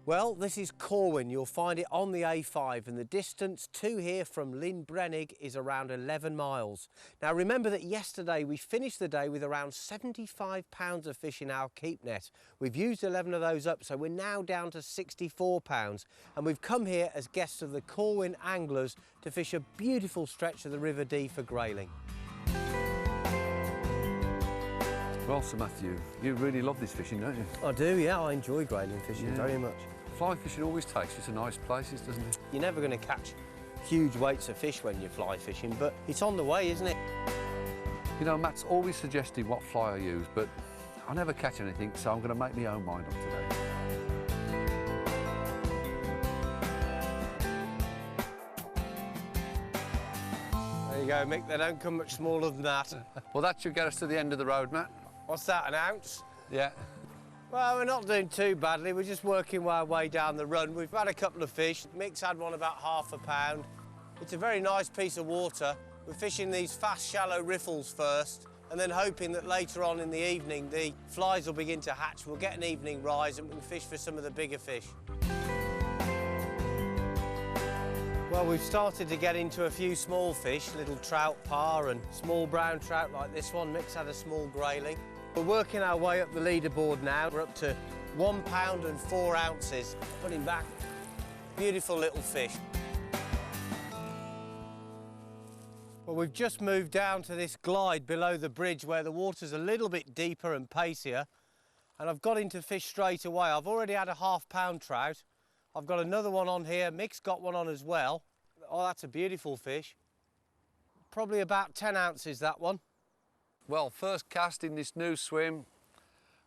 Well, this is Corwin. You'll find it on the A5, and the distance to here from Lynbrennig is around 11 miles. Now remember that yesterday we finished the day with around 75 pounds of fish in our keep net. We've used 11 of those up, so we're now down to 64 pounds, and we've come here as guests of the Corwin anglers to fish a beautiful stretch of the River Dee for grayling. Well, Sir Matthew, you really love this fishing, don't you? I do, yeah. I enjoy grayling fishing very much. Fly fishing always takes you to nice places, doesn't it? You're never going to catch huge weights of fish when you fly fishing, but it's on the way, isn't it? You know, Matt's always suggesting what fly I use, but I never catch anything, so I'm going to make my own mind up today. There you go, Mick. They don't come much smaller than that. Well, that should get us to the end of the road, Matt. What's that, an ounce? Yeah. Well, we're not doing too badly. We're just working our way down the run. We've had a couple of fish. Mick's had one about ½ a pound. It's a very nice piece of water. We're fishing these fast, shallow riffles first, and then hoping that later on in the evening the flies will begin to hatch. We'll get an evening rise and we can fish for some of the bigger fish. Well, we've started to get into a few small fish, little trout parr and small brown trout like this one. Mick's had a small grayling. We're working our way up the leaderboard now. We're up to 1 pound and 4 ounces. Put him back. Beautiful little fish. Well, we've just moved down to this glide below the bridge where the water's a little bit deeper and pacier, and I've got into fish straight away. I've already had a ½ pound trout. I've got another one on here. Mick's got one on as well. Oh, that's a beautiful fish. Probably about 10 ounces, that one. Well, first cast in this new swim,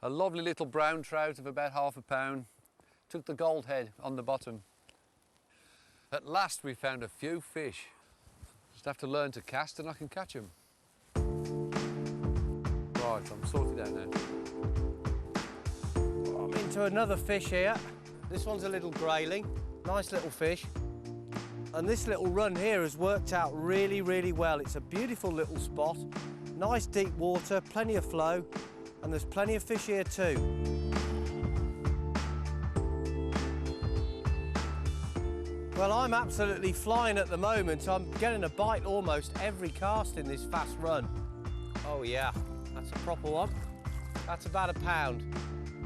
a lovely little brown trout of about ½ a pound. Took the gold head on the bottom. At last we found a few fish. Just have to learn to cast and I can catch them. Right, I'm sorted out now. I'm into another fish here. This one's a little grayling, nice little fish. And this little run here has worked out really, really well. It's a beautiful little spot. Nice deep water, plenty of flow, and there's plenty of fish here too. Well, I'm absolutely flying at the moment. I'm getting a bite almost every cast in this fast run. Oh yeah, that's a proper one. That's about a pound.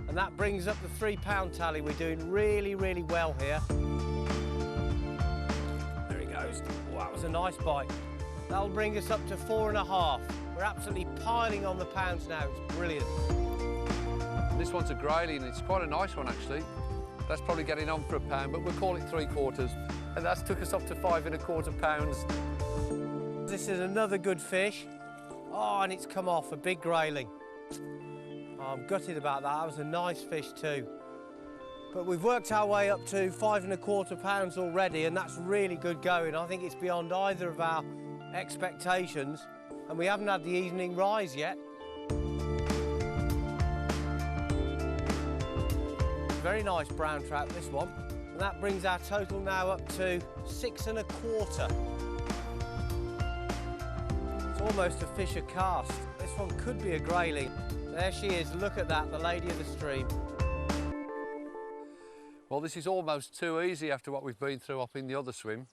And that brings up the 3 pound tally. We're doing really, really well here. There he goes. Oh, that was a nice bite. That'll bring us up to 4½. We're absolutely piling on the pounds now. It's brilliant. This one's a grayling. It's quite a nice one, actually. That's probably getting on for a pound, but we'll call it 3/4. And that's took us up to 5¼ pounds. This is another good fish. Oh, and it's come off, a big grayling. Oh, I'm gutted about that. That was a nice fish too. But we've worked our way up to 5¼ pounds already, and that's really good going. I think it's beyond either of our expectations. And we haven't had the evening rise yet. Very nice brown trout, this one. And that brings our total now up to 6¼ It's almost a fish a cast. This one could be a grayling. There she is, look at that, the lady of the stream. Well, this is almost too easy after what we've been through up in the other swim.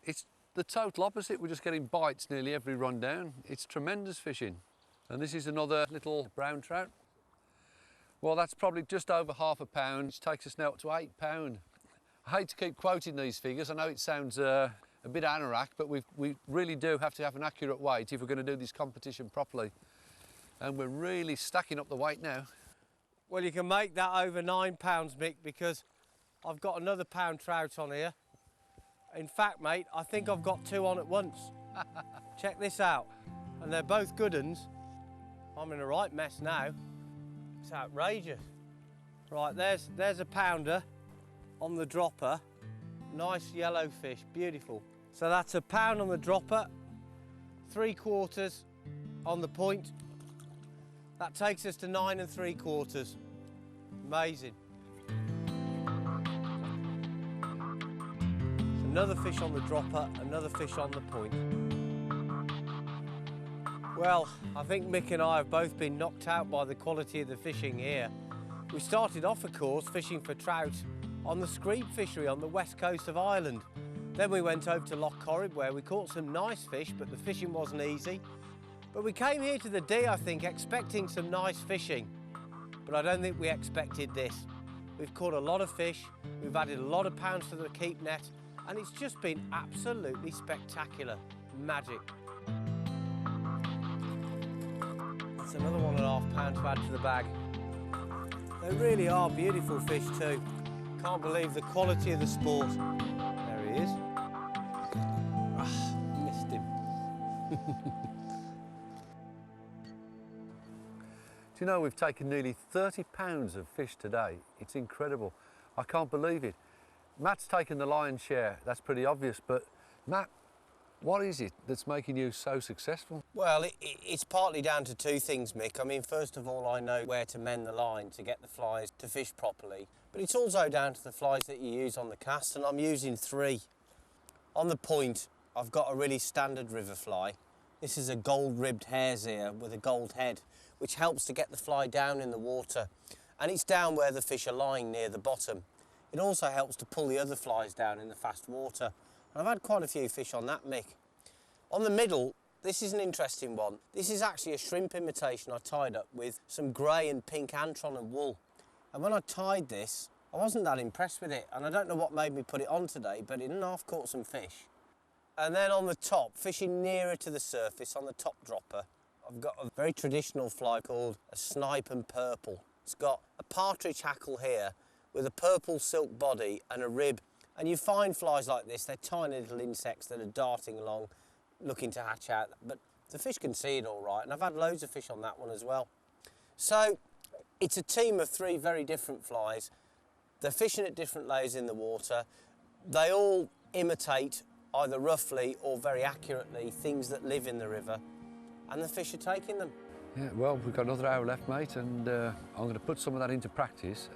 It's the total opposite. We're just getting bites nearly every run down. It's tremendous fishing. And this is another little brown trout. Well, that's probably just over ½ a pound, which takes us now up to 8 pound. I hate to keep quoting these figures. I know it sounds a bit anorak, but we really do have to have an accurate weight if we're going to do this competition properly. And we're really stacking up the weight now. Well, you can make that over 9 pounds, Mick, because I've got another pound trout on here. In fact, mate, I think I've got 2 on at once. Check this out. And they're both good uns. I'm in a right mess now. It's outrageous. Right, there's a pounder on the dropper. Nice yellow fish, beautiful. So that's a pound on the dropper, 3/4 on the point. That takes us to 9¾ Amazing. Another fish on the dropper, another fish on the point. Well, I think Mick and I have both been knocked out by the quality of the fishing here. We started off, of course, fishing for trout on the Screed fishery on the west coast of Ireland. Then we went over to Loch Corrib where we caught some nice fish, but the fishing wasn't easy. But we came here to the Dee, I think, expecting some nice fishing. But I don't think we expected this. We've caught a lot of fish, we've added a lot of pounds to the keep net, and it's just been absolutely spectacular. Magic. That's another 1.5 pound to add to the bag. They really are beautiful fish too. Can't believe the quality of the sport. There he is. Ah, missed him. Do you know we've taken nearly 30 pounds of fish today? It's incredible. I can't believe it. Matt's taken the lion's share, that's pretty obvious, but Matt, what is it that's making you so successful? Well, it's partly down to two things, Mick. I mean, first of all, I know where to mend the line to get the flies to fish properly, but it's also down to the flies that you use on the cast, and I'm using 3. On the point, I've got a really standard river fly. This is a gold-ribbed hare's ear with a gold head, which helps to get the fly down in the water. And it's down where the fish are lying near the bottom. It also helps to pull the other flies down in the fast water. And I've had quite a few fish on that, Mick. On the middle, this is an interesting one. This is actually a shrimp imitation I tied up with some grey and pink antron and wool. And when I tied this, I wasn't that impressed with it. And I don't know what made me put it on today, but it half caught some fish. And then on the top, fishing nearer to the surface on the top dropper, I've got a very traditional fly called a snipe and purple. It's got a partridge hackle here with a purple silk body and a rib. And you find flies like this, they're tiny little insects that are darting along, looking to hatch out. But the fish can see it all right, and I've had loads of fish on that one as well. So it's a team of 3 very different flies. They're fishing at different layers in the water. They all imitate, either roughly or very accurately, things that live in the river. And the fish are taking them. Yeah, well, we've got another hour left, mate, and I'm going to put some of that into practice.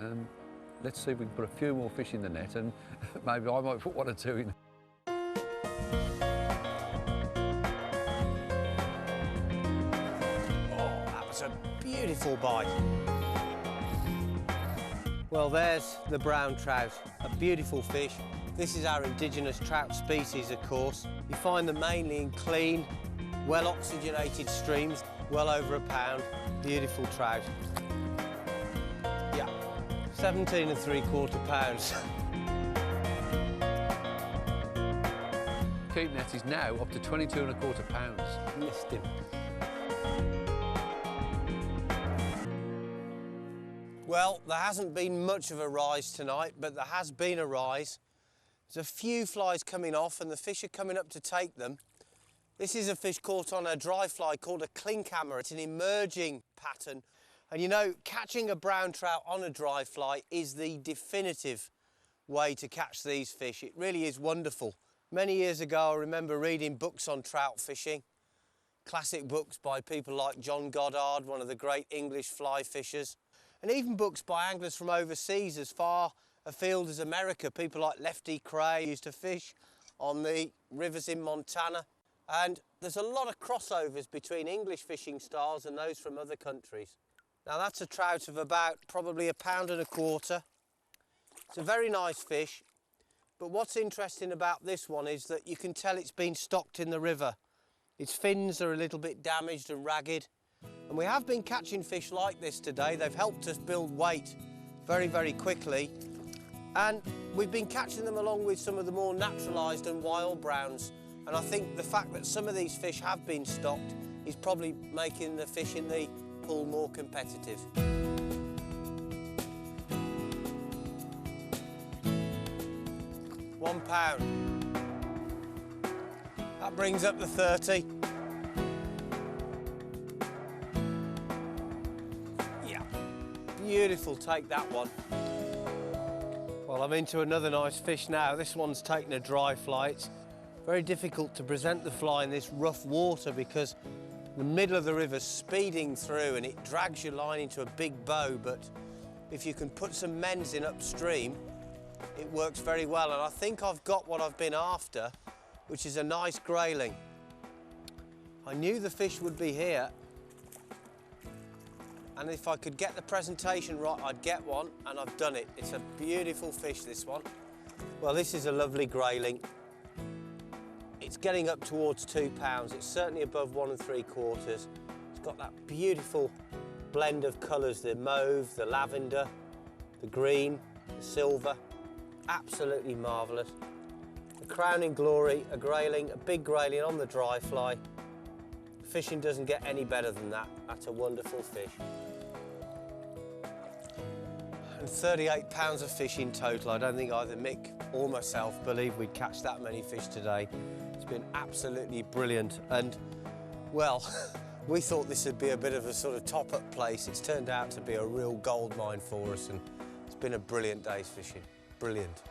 Let's see if we can put a few more fish in the net, and maybe I might put 1 or 2 in. Oh, that was a beautiful bite. Well, there's the brown trout, a beautiful fish. This is our indigenous trout species, of course. You find them mainly in clean, well-oxygenated streams, well over £1 pound. Beautiful trout. Yeah, 17 3/4 pounds. Keep net is now up to 22 1/4 pounds. Missed him. Well, there hasn't been much of a rise tonight, but there has been a rise. There's a few flies coming off and the fish are coming up to take them. This is a fish caught on a dry fly called a clinkhammer. It's an emerging pattern. And you know, catching a brown trout on a dry fly is the definitive way to catch these fish. It really is wonderful. Many years ago, I remember reading books on trout fishing. Classic books by people like John Goddard, one of the great English fly fishers. And even books by anglers from overseas as far afield as America. People like Lefty Kreh used to fish on the rivers in Montana. And there's a lot of crossovers between English fishing styles and those from other countries. Now that's a trout of about probably £1.25 pounds. It's a very nice fish, but what's interesting about this one is that you can tell it's been stocked in the river. Its fins are a little bit damaged and ragged, and we have been catching fish like this today. They've helped us build weight very, very quickly, and we've been catching them along with some of the more naturalised and wild browns. And I think the fact that some of these fish have been stocked is probably making the fish in the pool more competitive. £1. That brings up the 30. Yeah, beautiful, take that one. Well, I'm into another nice fish now. This one's taken a dry fly. It's very difficult to present the fly in this rough water because the middle of the river's speeding through and it drags your line into a big bow, but if you can put some mends in upstream, it works very well. And I think I've got what I've been after, which is a nice grayling. I knew the fish would be here. And if I could get the presentation right, I'd get one, and I've done it. It's a beautiful fish, this one. Well, this is a lovely grayling. It's getting up towards 2 pounds. It's certainly above 1 3/4. It's got that beautiful blend of colours, the mauve, the lavender, the green, the silver. Absolutely marvellous. The crowning glory, a grayling, a big grayling on the dry fly. Fishing doesn't get any better than that. That's a wonderful fish. And 38 pounds of fish in total. I don't think either Mick or myself believed we'd catch that many fish today. It's been absolutely brilliant. And, well, we thought this would be a bit of a sort of top-up place. It's turned out to be a real gold mine for us, and it's been a brilliant day's fishing. Brilliant.